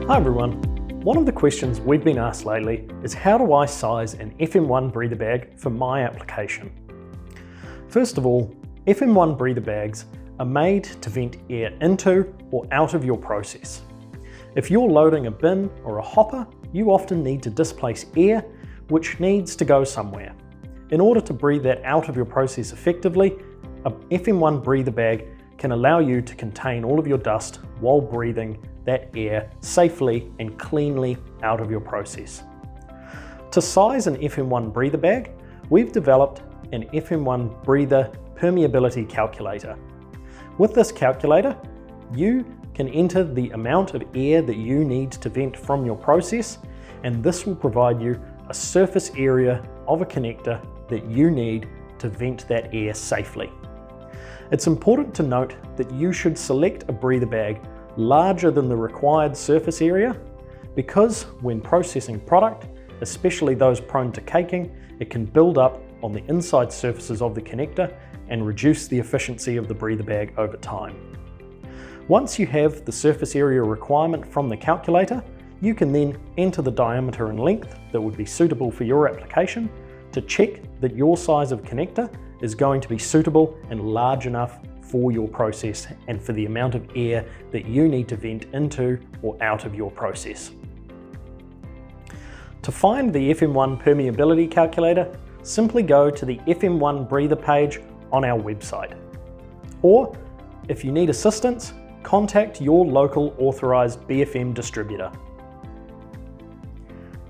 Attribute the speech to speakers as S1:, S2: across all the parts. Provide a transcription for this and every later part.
S1: Hi everyone. One of the questions we've been asked lately is how do I size an FM1 breather bag for my application? First of all, FM1 breather bags are made to vent air into or out of your process. If you're loading a bin or a hopper, you often need to displace air which needs to go somewhere. In order to breathe that out of your process effectively, a FM1 breather bag can allow you to contain all of your dust while breathing that air safely and cleanly out of your process. To size an FM1 breather bag, we've developed an FM1 Breather Permeability Calculator. With this calculator, you can enter the amount of air that you need to vent from your process, and this will provide you a surface area of a connector that you need to vent that air safely. It's important to note that you should select a breather bag larger than the required surface area because when processing product, especially those prone to caking, it can build up on the inside surfaces of the connector and reduce the efficiency of the breather bag over time. Once you have the surface area requirement from the calculator, you can then enter the diameter and length that would be suitable for your application to check that your size of connector is going to be suitable and large enough for your process and for the amount of air that you need to vent into or out of your process. To find the FM1 Permeability Calculator, simply go to the FM1 Breather page on our website. Or, if you need assistance, contact your local authorised BFM distributor.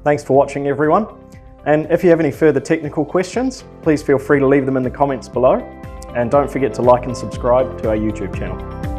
S1: Thanks for watching everyone, and if you have any further technical questions, please feel free to leave them in the comments below, and don't forget to like and subscribe to our YouTube channel.